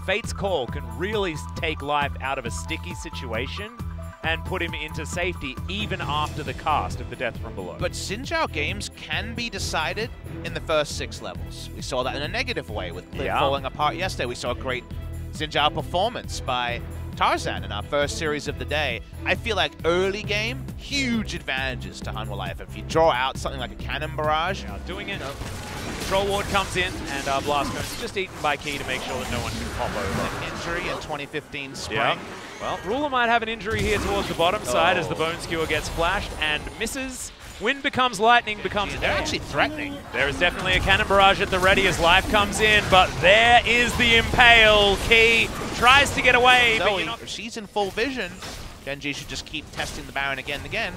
Fate's Call can really take Life out of a sticky situation and put him into safety even after the cast of the Death from Below. But Xin Zhao games can be decided in the first 6 levels. We saw that in a negative way with Cliff falling apart yesterday. We saw a great Xin Zhao performance by Tarzan in our first series of the day. I feel like early game, huge advantages to Hanwha Life. If you draw out something like a Cannon Barrage. Yeah, doing it. Control Ward comes in, and Blast Cone's just eaten by Key to make sure that no one can pop over. An injury in 2015 spring. Yeah. Well, Ruler might have an injury here towards the bottom side as the Bone Skewer gets flashed and misses. Wind becomes lightning, becomes... They're actually threatening. There is definitely a Cannon Barrage at the ready as Life comes in, but there is the Impale. Key tries to get away, So but if she's in full vision, Gen.G should just keep testing the Baron again and again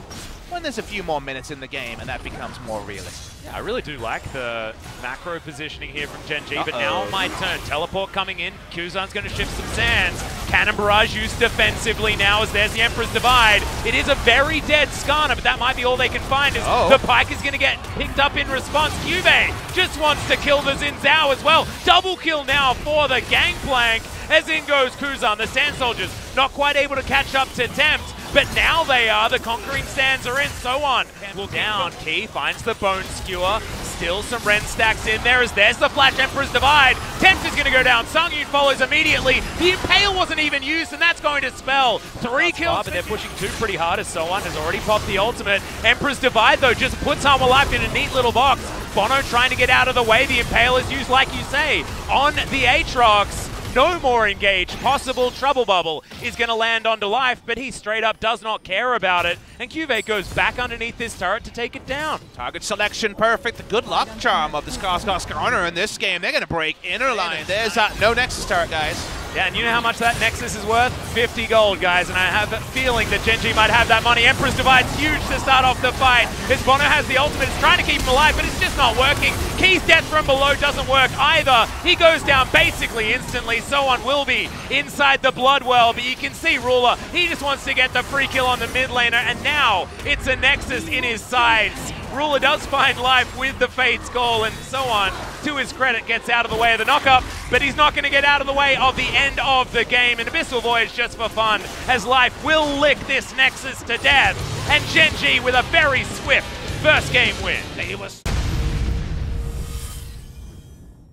when there's a few more minutes in the game and that becomes more realistic. Yeah, I really do like the macro positioning here from Gen.G, but now my turn. Teleport coming in. Kuzan's going to shift some sands. Cannon Barrage used defensively now as there's the Emperor's Divide. It is a very dead Skarner, but that might be all they can find as the Pike is going to get picked up in response. Cuvee just wants to kill the Xin Zhao as well. Double kill now for the Gangplank as in goes Kuzan. The Sand Soldiers not quite able to catch up to Tempt, but now they are. The Conquering Sands are in, so on. Look down, Key finds the Bone Skewer. Still some Ren stacks in there as there's the Flash Emperor's Divide. Tempt is going to go down. Sangyun follows immediately. The Impale wasn't even used, and that's going to spell 3 kills. But they're pushing 2 pretty hard as Soan has already popped the ultimate. Emperor's Divide, though, just puts Hanwha Life in a neat little box. Bono trying to get out of the way. The Impale is used, like you say, on the Aatrox. No more engage. Possible Trouble Bubble is going to land onto Life, but he straight up does not care about it. And Cuvee goes back underneath this turret to take it down. Target selection perfect. The good luck charm of the Skarner in this game. They're going to break inner line. There's no Nexus turret, guys. Yeah, and you know how much that Nexus is worth? 50 gold, guys, and I have a feeling that Gen.G might have that money. Emperor's Divide's huge to start off the fight. As Bono has the ultimate, it's trying to keep him alive, but it's just not working. Key's Death from Below doesn't work either. He goes down basically instantly. Soan will be inside the Blood Well, but you can see Ruler, he just wants to get the free kill on the mid laner, and now it's a Nexus in his sides. Ruler does find Life with the Fate's Call, and Soan, to his credit, gets out of the way of the knockup, but he's not going to get out of the way of the end of the game. An Abyssal Voyage just for fun, as Life will lick this Nexus to death, and Gen.G with a very swift first game win. It was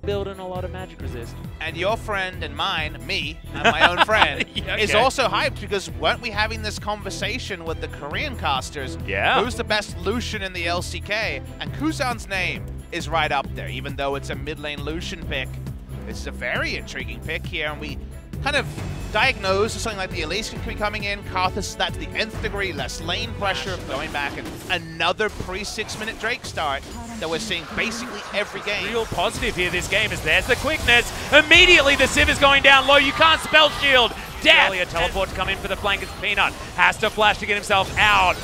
building a lot of magic resist. And your friend and mine, me, and my own friend, is also hyped because weren't we having this conversation with the Korean casters? Yeah. Who's the best Lucian in the LCK? And Kuzan's name is right up there, even though it's a mid lane Lucian pick. This is a very intriguing pick here, and we kind of diagnosed something like the Elise can be coming in, Karthus that to the nth degree, less lane pressure, going back, and another pre-6-minute Drake start that we're seeing basically every game. Real positive here this game is there's the quickness. Immediately the Civ is going down low. You can't spell shield. Death. A teleport to come in for the flank as Peanut has to flash to get himself out.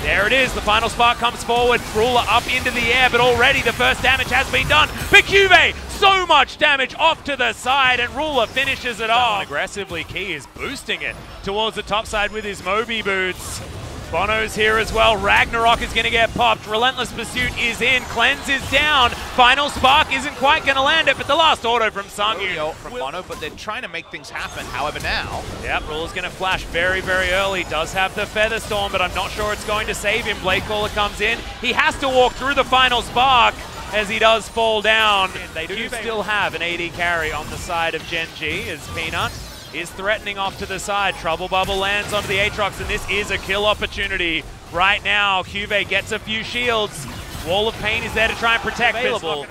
There it is. The final spark comes forward. Ruler up into the air, but already the first damage has been done. But Cuvee, so much damage off to the side, and Ruler finishes it off. Aggressively, Key is boosting it towards the top side with his Moby boots. Bono's here as well. Ragnarok is going to get popped. Relentless Pursuit is in. Cleanse is down. Final Spark isn't quite going to land it, but the last auto from Sangyun. From Bono, but they're trying to make things happen. However, now... Yep, Ruler's going to flash very, very early. Does have the Feather Storm, but I'm not sure it's going to save him. Bladecaller comes in. He has to walk through the Final Spark as he does fall down. They do still have an AD carry on the side of Gen.G as Peanut is threatening off to the side. Trouble Bubble lands onto the Aatrox, and this is a kill opportunity right now. Cuvee gets a few shields. Wall of Pain is there to try and protect. Available,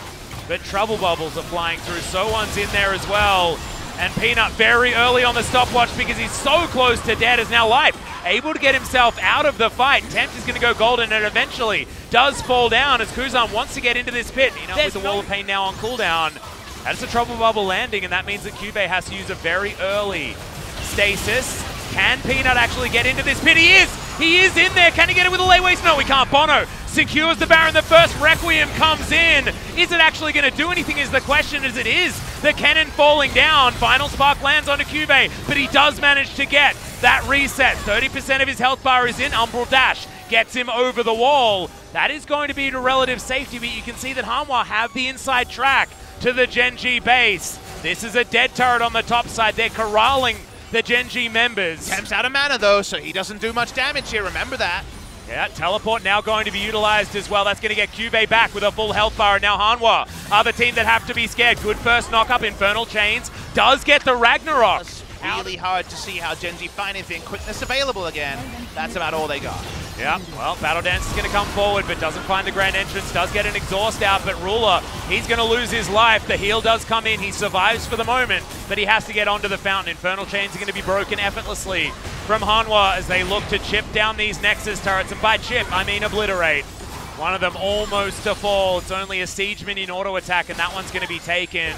but Trouble Bubbles are flying through. Soan's in there as well. And Peanut very early on the stopwatch because he's so close to dead is now Life able to get himself out of the fight. Tempt is going to go golden and eventually does fall down as Kuzan wants to get into this pit. With the Wall of Pain now on cooldown. That's a Trouble Bubble landing, and that means that Cuvee has to use a very early stasis. Can Peanut actually get into this pit? He is! He is in there! Can he get it with a lay waste? No, we can't. Bono secures the Baron. The first Requiem comes in. Is it actually going to do anything is the question, as it is. The cannon falling down. Final Spark lands onto Cuvee, but he does manage to get that reset. 30% of his health bar is in. Umbral Dash gets him over the wall. That is going to be to relative safety, but you can see that Hanwha have the inside track to the Gen.G base. This is a dead turret on the top side. They're corralling the Gen.G members. Temp's out of mana though, so he doesn't do much damage here, remember that. Yeah, teleport now going to be utilized as well. That's going to get Cube back with a full health bar. And now Hanwha are the team that have to be scared. Good first knock up. Infernal Chains does get the Ragnarok. It's really hard to see how Gen.G find anything. Quickness available again. That's about all they got. Yeah, well, Battle Dance is going to come forward, but doesn't find the Grand Entrance. Does get an exhaust out, but Ruler, he's going to lose his life. The heal does come in. He survives for the moment, but he has to get onto the fountain. Infernal Chains are going to be broken effortlessly from Hanwha as they look to chip down these Nexus turrets. And by chip, I mean obliterate. One of them almost to fall. It's only a Siege Minion auto attack, and that one's going to be taken.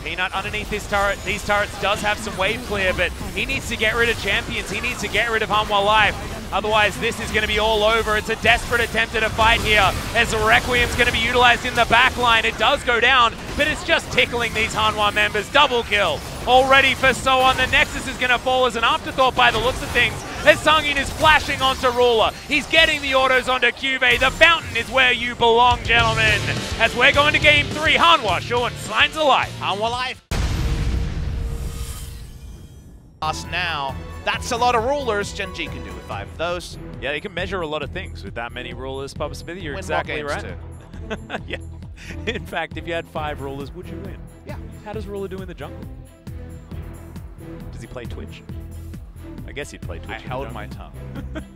Peanut underneath this turret. These turrets does have some wave clear, but he needs to get rid of champions. He needs to get rid of Hanwha life. Otherwise, this is going to be all over. It's a desperate attempt at a fight here as Requiem's going to be utilized in the back line. It does go down, but it's just tickling these Hanwha members. Double kill already for Soan. The Nexus is going to fall as an afterthought by the looks of things as Sungin is flashing onto Ruler. He's getting the autos onto Cube. The fountain is where you belong, gentlemen. As we're going to game 3, Hanwha showing signs of life. Hanwha life. Us now. That's a lot of rulers. Gen.G can do with 5 of those. Yeah, you can measure a lot of things with that many rulers, Papa Smithy. You're exactly right. Yeah. In fact, if you had 5 rulers, would you win? Yeah. How does Ruler do in the jungle? Does he play Twitch? I guess he'd play Twitch. I held my tongue.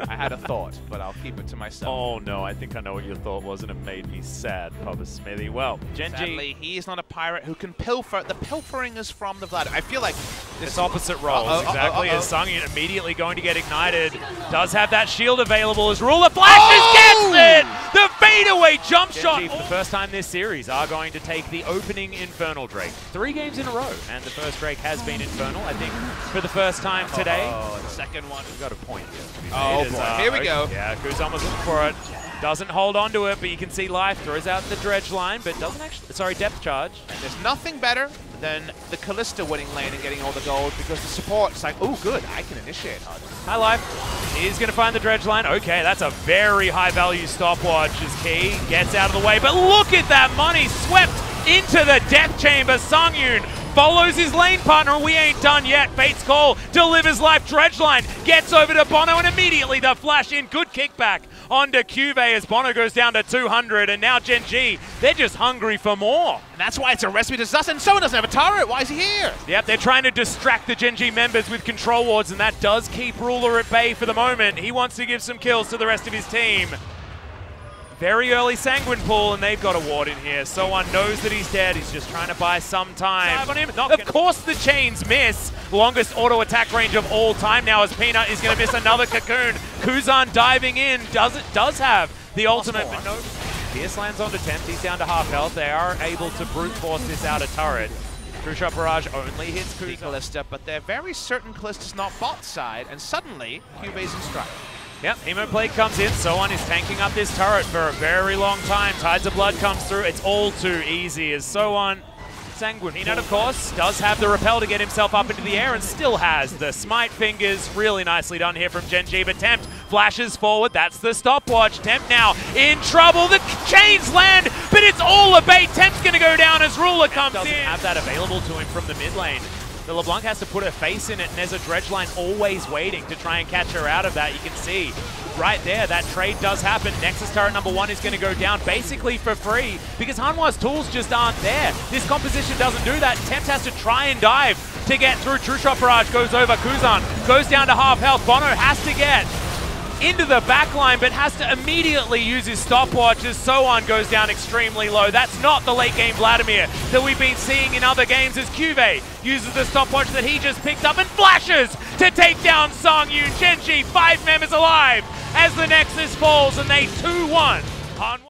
I had a thought, but I'll keep it to myself. Oh no, I think I know what your thought was, and it made me sad, Papa Smithy. Well, Gen.G. Sadly, he is not a pirate who can pilfer. The pilfering is from the blood. I feel like this opposite roles, exactly, as Sungin immediately going to get ignited. Does have that shield available as Ruler flashes, gets it! The fadeaway jump shot! For the first time this series are going to take the opening Infernal Drake. 3 games in a row, and the first Drake has been Infernal, I think, for the first time today. The second one. We've got a point here. Oh boy, here we go. Yeah, Kuzan was looking for it. Doesn't hold on to it, but you can see Life throws out the dredge line, but doesn't actually, sorry, depth charge. And there's nothing better than the Kalista winning lane and getting all the gold because the support's like, oh good, I can initiate HUD. Hi Life, he's gonna find the dredge line. Okay, that's a very high value stopwatch as Key gets out of the way, but look at that money swept into the death chamber. Songyun follows his lane partner, and we ain't done yet. Fate's Call delivers Life. Dredgeline gets over to Bono, and immediately the flash in. Good kickback onto Cube as Bono goes down to 200, and now Gen.G, they're just hungry for more. And that's why it's a recipe to disaster, and someone doesn't have a turret. Why is he here? Yep, they're trying to distract the Gen.G members with control wards, and that does keep Ruler at bay for the moment. He wants to give some kills to the rest of his team. Very early Sanguine Pool, and they've got a ward in here. Soan knows that he's dead. He's just trying to buy some time. On him. Of course the chains miss. Longest auto attack range of all time now as Peanut is going to miss another cocoon. Kuzan diving in. Does have the ultimate, but no. Pierce lands onto Tempt. He's down to half health. They are able to brute force this outer turret. True Shot Barrage only hits Kalista, but they're very certain Kalista's not bot side, and suddenly Cube's in strike. Yep, Hemo Plague comes in. Soan is tanking up this turret for a very long time. Tides of Blood comes through. It's all too easy as Soan, Sanguine Peanut, of course, does have the repel to get himself up into the air and still has the Smite Fingers. Really nicely done here from Gen.G, but Tempt flashes forward. That's the stopwatch. Tempt now in trouble. The chains land, but it's all a bait. Tempt's going to go down as Ruler comes in. Doesn't have that available to him from the mid lane. The LeBlanc has to put her face in it, and there's a dredge line always waiting to try and catch her out of that. You can see right there that trade does happen. Nexus turret number 1 is going to go down basically for free because Hanwha's tools just aren't there. This composition doesn't do that. Tempt has to try and dive to get through. True Shot Barrage goes over. Kuzan goes down to half health. Bono has to get into the back line, but has to immediately use his stopwatch as Soan goes down extremely low. That's not the late game Vladimir that we've been seeing in other games as Cube uses the stopwatch that he just picked up and flashes to take down Songyun. Gen.G, 5 members alive as the Nexus falls, and they 2-1.